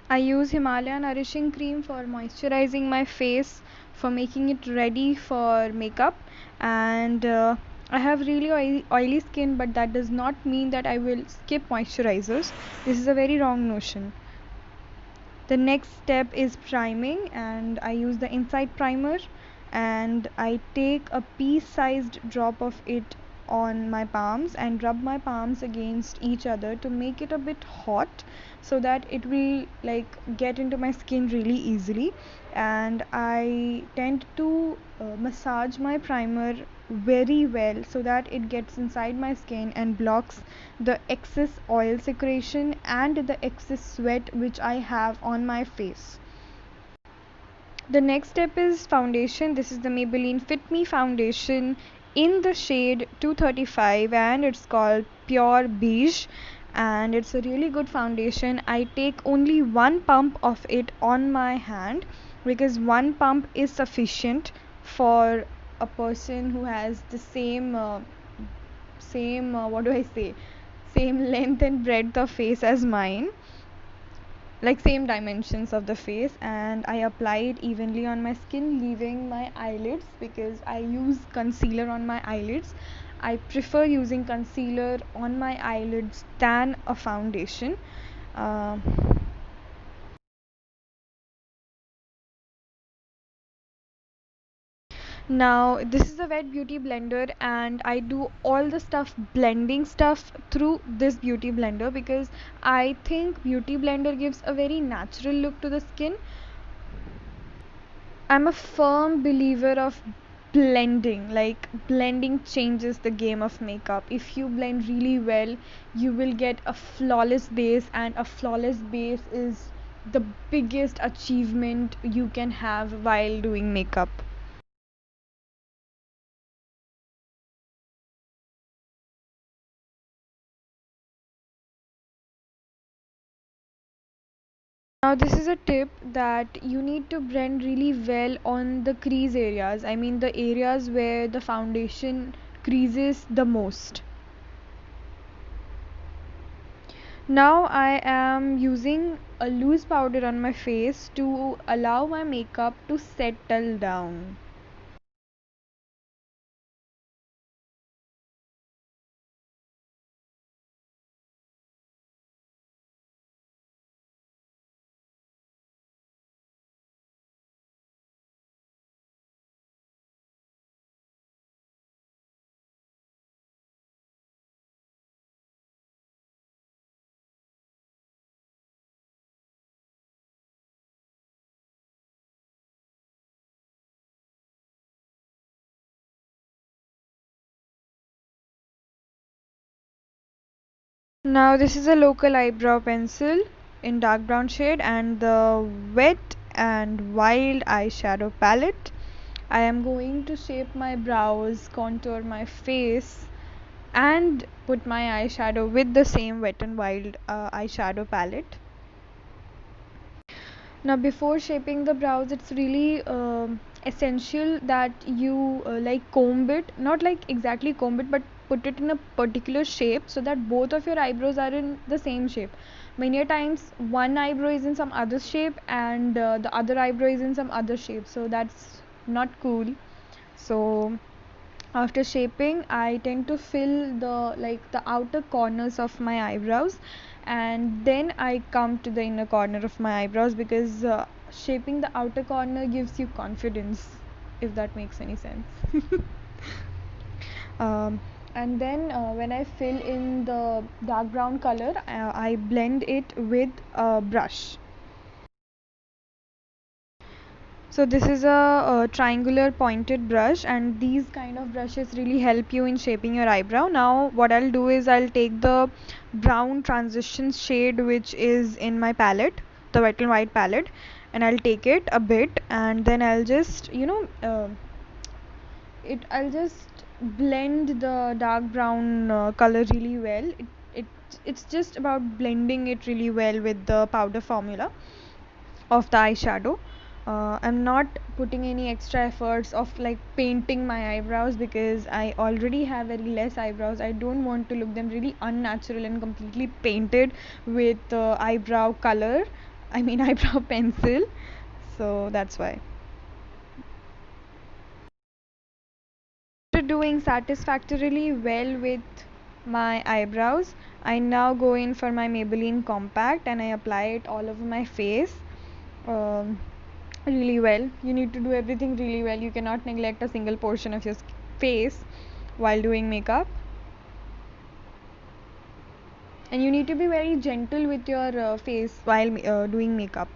I use Himalaya Nourishing Cream for moisturizing my face, for making it ready for makeup, and I have really oily skin, but that does not mean that I will skip moisturizers. This is a very wrong notion. The next step is priming, and I use the Inside Primer, and I take a pea-sized drop of it on my palms and rub my palms against each other to make it a bit hot, so that it will like get into my skin really easily. And I tend to massage my primer very well so that it gets inside my skin and blocks the excess oil secretion and the excess sweat which I have on my face. The next step is foundation. This is the Maybelline Fit Me foundation in the shade 235, and it's called Pure Beige, and it's a really good foundation. I take only one pump of it on my hand because one pump is sufficient for a person who has the same what do I say, same length and breadth of face as mine, like same dimensions of the face. And I apply it evenly on my skin, leaving my eyelids, because I use concealer on my eyelids. I prefer using concealer on my eyelids than a foundation. uh, Now this is a wet beauty blender, and I do all the stuff, blending stuff, through this beauty blender because I think beauty blender gives a very natural look to the skin. I'm a firm believer of blending. Like, blending changes the game of makeup. If you blend really well, you will get a flawless base, and a flawless base is the biggest achievement you can have while doing makeup. Now, this is a tip that you need to blend really well on the crease areas. I mean, the areas where the foundation creases the most. Now, I am using a loose powder on my face to allow my makeup to settle down. Now, this is a local eyebrow pencil in dark brown shade and the Wet and Wild eyeshadow palette. I am going to shape my brows, contour my face, and put my eyeshadow with the same Wet and Wild eyeshadow palette. Now, before shaping the brows, it's really essential that you like comb it, not like exactly comb it, but put it in a particular shape so that both of your eyebrows are in the same shape. Many a times one eyebrow is in some other shape and the other eyebrow is in some other shape, so that's not cool. So after shaping, I tend to fill the outer corners of my eyebrows, and then I come to the inner corner of my eyebrows, because shaping the outer corner gives you confidence, if that makes any sense. And then when I fill in the dark brown color, I blend it with a brush. So this is a triangular pointed brush, and these kind of brushes really help you in shaping your eyebrow. Now what I'll do is I'll take the brown transition shade which is in my palette, the Wet and White palette, and I'll take it a bit, and then I'll just I'll just blend the dark brown color really well. It it's just about blending it really well with the powder formula of the eyeshadow. I'm not putting any extra efforts of like painting my eyebrows because I already have very less eyebrows. I don't want to look them really unnatural and completely painted with eyebrow color. I mean eyebrow pencil. So that's why. After doing satisfactorily well with my eyebrows, I now go in for my Maybelline Compact and I apply it all over my face. Um, Really well. You need to do everything really well. You cannot neglect a single portion of your face while doing makeup. And you need to be very gentle with your face while doing makeup.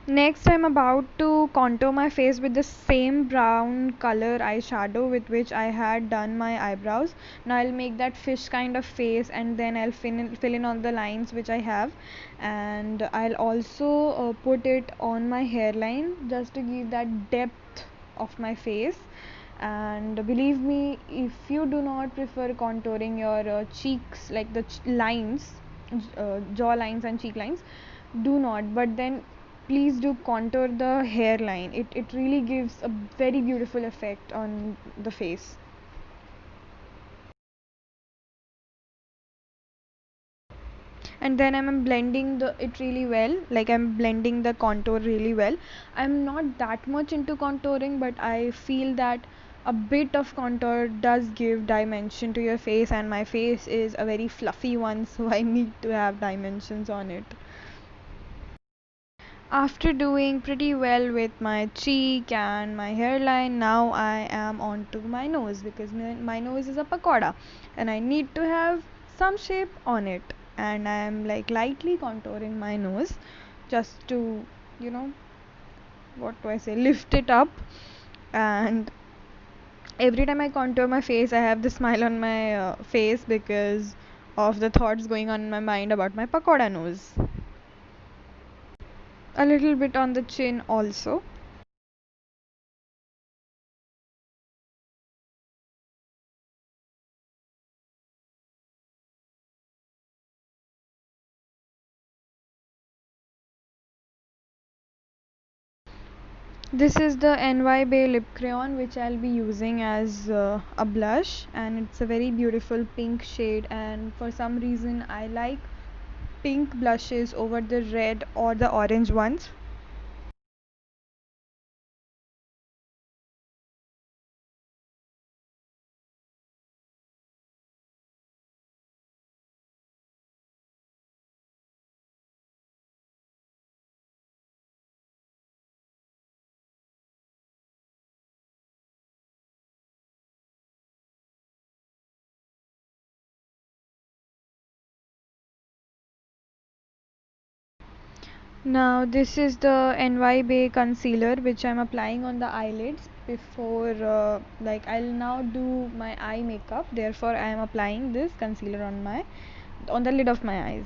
Next, I'm about to contour my face with the same brown color eyeshadow with which I had done my eyebrows. Now I'll make that fish kind of face and then I'll fill in all the lines which I have, and I'll also put it on my hairline just to give that depth of my face. And believe me, if you do not prefer contouring your cheeks, like the lines, jaw lines and cheek lines, do not, but then please do contour the hairline. It really gives a very beautiful effect on the face. And then I'm blending it really well, like I'm blending the contour really well. I'm not that much into contouring, but I feel that a bit of contour does give dimension to your face, and my face is a very fluffy one, so I need to have dimensions on it. After doing pretty well with my cheek and my hairline, now I am on to my nose because my nose is a pakoda and I need to have some shape on it. And I am like lightly contouring my nose just to, you know, what do I say, lift it up. And every time I contour my face, I have the smile on my face because of the thoughts going on in my mind about my pakoda nose. A little bit on the chin also. This is the NY Bay lip crayon which I'll be using as a blush, and it's a very beautiful pink shade, and for some reason I like pink blushes over the red or the orange ones. Now this is the NY Bay concealer which I'm applying on the eyelids before like I'll now do my eye makeup, therefore I am applying this concealer on the lid of my eyes.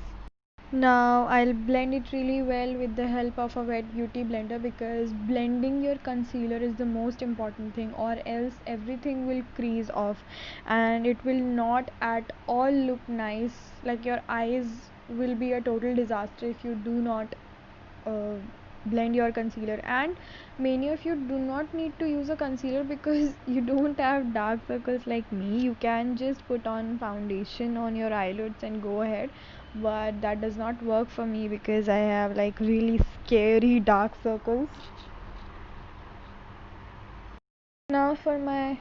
Now I'll blend it really well with the help of a wet beauty blender because blending your concealer is the most important thing, or else everything will crease off and it will not at all look nice. Like your eyes will be a total disaster if you do not uh, blend your concealer. And many of you do not need to use a concealer because you don't have dark circles like me. You can just put on foundation on your eyelids and go ahead, but that does not work for me because I have like really scary dark circles. Now for my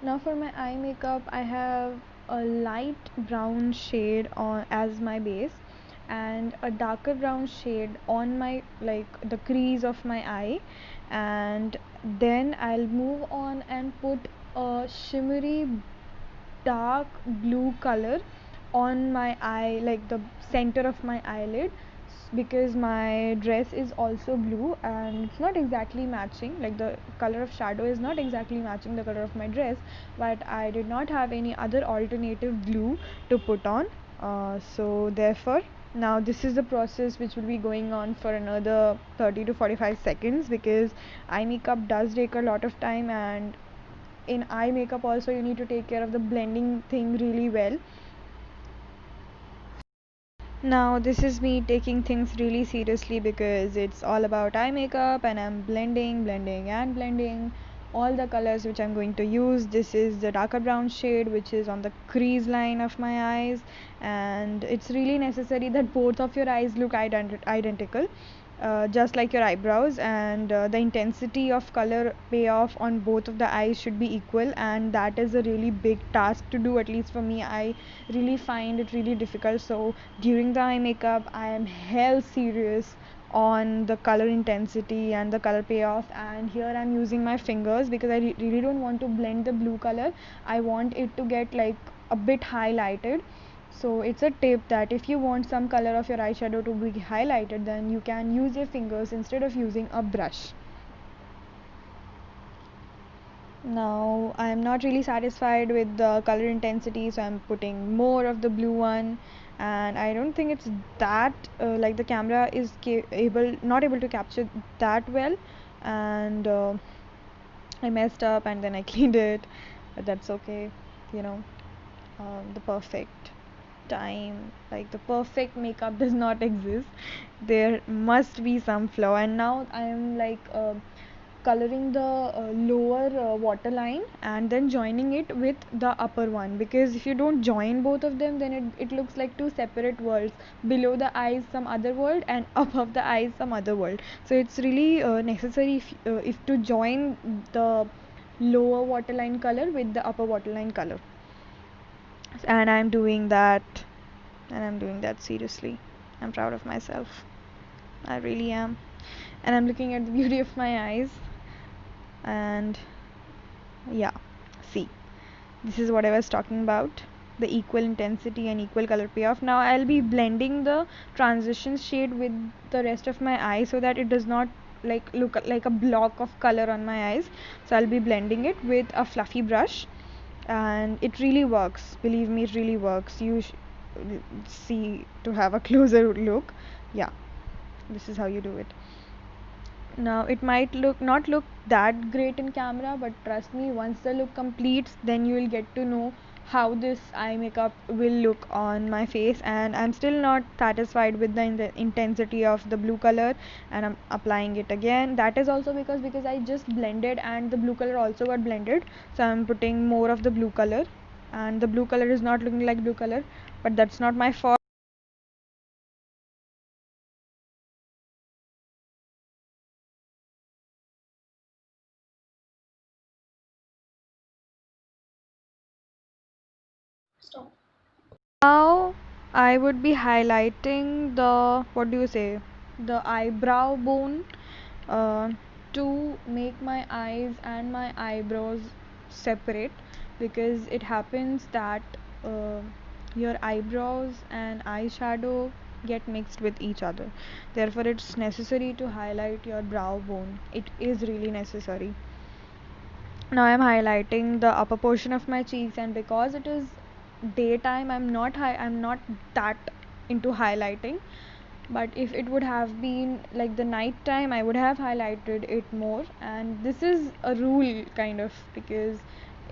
now for my eye makeup, I have a light brown shade on as my base and a darker brown shade on my, like, the crease of my eye, and then I'll move on and put a shimmery dark blue color on my eye, like the center of my eyelid, because my dress is also blue and it's not exactly matching, like the color of shadow is not exactly matching the color of my dress, but I did not have any other alternative blue to put on, so therefore Now this is the process which will be going on for another 30 to 45 seconds, because eye makeup does take a lot of time, and in eye makeup also you need to take care of the blending thing really well. Now this is me taking things really seriously, because it's all about eye makeup, and I'm blending all the colors which I'm going to use. This is the darker brown shade which is on the crease line of my eyes, and it's really necessary that both of your eyes look identical, just like your eyebrows, and the intensity of color payoff on both of the eyes should be equal, and that is a really big task to do. At least for me, I really find it really difficult. So during the eye makeup, I am hell serious on the color intensity and the color payoff, and here I'm using my fingers because I really don't want to blend the blue color. I want it to get like a bit highlighted. So it's a tip that if you want some color of your eyeshadow to be highlighted, then you can use your fingers instead of using a brush. Now I am not really satisfied with the color intensity, so I'm putting more of the blue one, and I don't think it's that like the camera is not able to capture that well, and I messed up and then I cleaned it, but that's okay, you know. The perfect time, like the perfect makeup does not exist. There must be some flaw, and now I am like coloring the lower waterline and then joining it with the upper one, because if you don't join both of them, then it looks like two separate worlds. Below the eyes some other world, and above the eyes some other world. So it's really necessary if to join the lower waterline color with the upper waterline color, and I'm doing that seriously. I'm proud of myself. I really am. And I'm looking at the beauty of my eyes, and yeah, see, this is what I was talking about, the equal intensity and equal color payoff. Now I'll be blending the transition shade with the rest of my eye so that it does not like look like a block of color on my eyes. So I'll be blending it with a fluffy brush, and it really works, believe me, it really works. You see, to have a closer look, yeah, this is how you do it. Now it might not look that great in camera, but trust me, once the look completes, then you will get to know how this eye makeup will look on my face. And I'm still not satisfied with the intensity of the blue color, and I'm applying it again. That is also because I just blended and the blue color also got blended, so I'm putting more of the blue color, and the blue color is not looking like blue color, but that's not my fault. Now I would be highlighting the, what do you say, the eyebrow bone, uh, to make my eyes and my eyebrows separate, because it happens that uh, your eyebrows and eyeshadow get mixed with each other. Therefore it's necessary to highlight your brow bone. It is really necessary. Now I'm highlighting the upper portion of my cheeks, and because it is daytime, I'm not that into highlighting. But if it would have been like the night time, I would have highlighted it more. And this is a rule kind of, because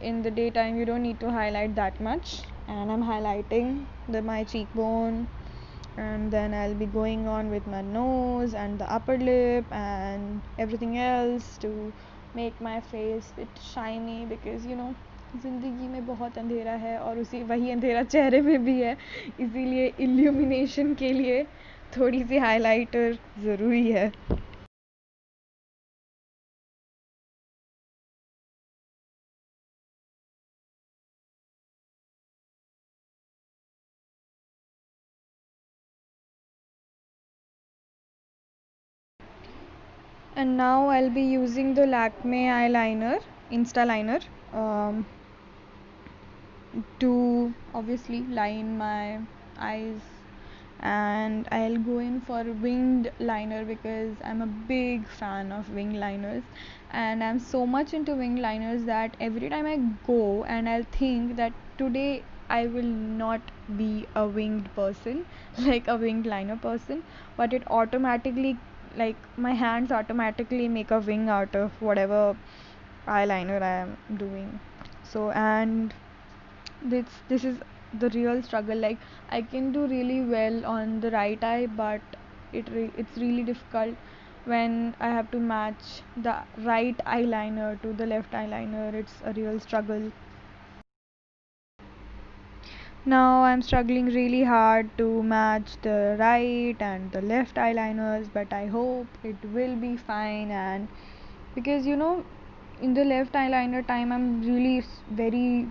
in the daytime you don't need to highlight that much. And I'm highlighting my cheekbone, and then I'll be going on with my nose and the upper lip and everything else to make my face bit shiny, because you know, ज़िंदगी में बहुत अंधेरा है और उसी वही अंधेरा चेहरे में भी है, इसीलिए इल्यूमिनेशन के लिए थोड़ी सी हाइलाइटर ज़रूरी है. And now I'll be using the Lakme eyeliner, Insta liner, um, to obviously line my eyes, and I'll go in for winged liner because I'm a big fan of wing liners, and I'm so much into wing liners that every time I go and I'll think that today I will not be a winged person like a winged liner person, but it automatically, like my hands automatically make a wing out of whatever eyeliner I am doing. So, and this is the real struggle. Like I can do really well on the right eye, but it's really difficult when I have to match the right eyeliner to the left eyeliner. It's a real struggle. Now I'm struggling really hard to match the right and the left eyeliners, but I hope it will be fine. And because in the left eyeliner time, I'm really very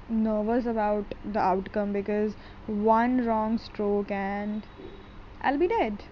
nervous about the outcome, because one wrong stroke and I'll be dead.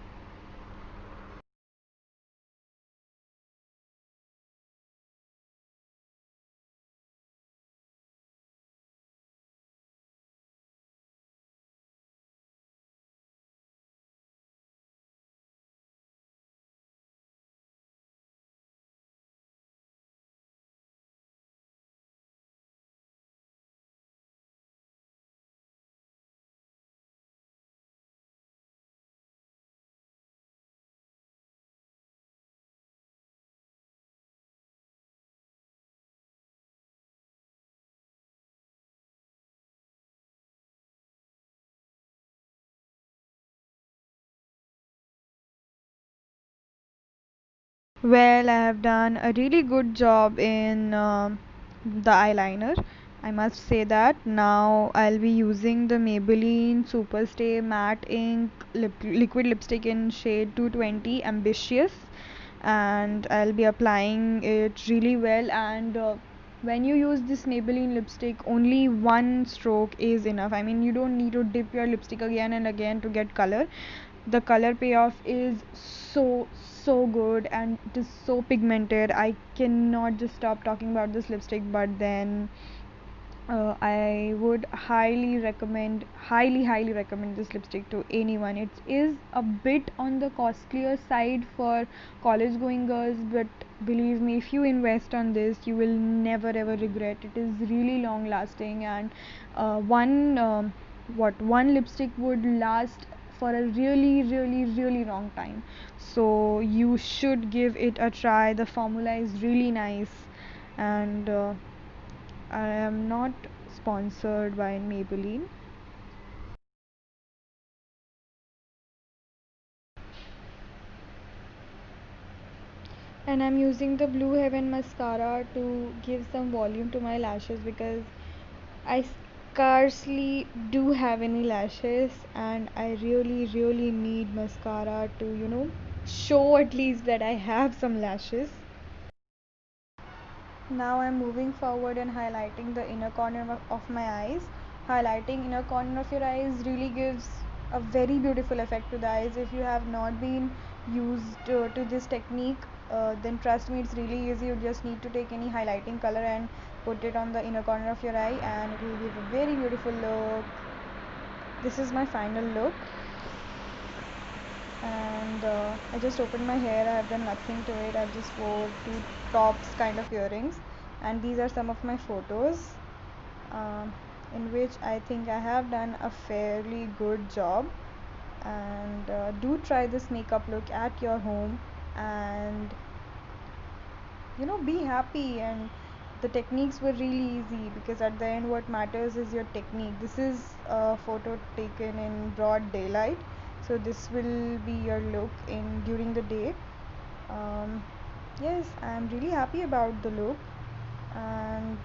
Well, I have done a really good job in the eyeliner. I must say that. Now I'll be using the Maybelline Superstay Matte Ink Liquid Lipstick in shade 220 Ambitious, and I'll be applying it really well. And when you use this Maybelline lipstick, only one stroke is enough. I mean, you don't need to dip your lipstick again and again to get color. The color payoff is so good, and it is so pigmented. I cannot just stop talking about this lipstick. But then I would highly recommend this lipstick to anyone. It is a bit on the costlier side for college going girls, but believe me, if you invest on this, you will never ever regret. It is really long lasting, and one lipstick would last for a really long time. So you should give it a try. The formula is really nice, and I am not sponsored by Maybelline. And I'm using the Blue Heaven mascara to give some volume to my lashes, because I scarcely do have any lashes, and I really need mascara to show at least that I have some lashes. Now I'm moving forward and highlighting the inner corner of my eyes. Highlighting inner corner of your eyes really gives a very beautiful effect to the eyes. If you have not been used to this technique, then trust me, it's really easy. You just need to take any highlighting color and put it on the inner corner of your eye, and it will give a very beautiful look. This is my final look, and I just opened my hair. I have done nothing to it. I've just wore two tops kind of earrings, and these are some of my photos, um, in which I think I have done a fairly good job. And do try this makeup look at your home, and be happy. And the techniques were really easy, because at the end what matters is your technique. This is a photo taken in broad daylight, so this will be your look in during the day. um, yes, I'm really happy about the look. And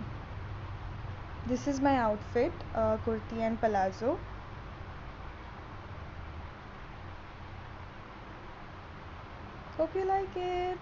this is my outfit, kurti and palazzo. Hope you like it.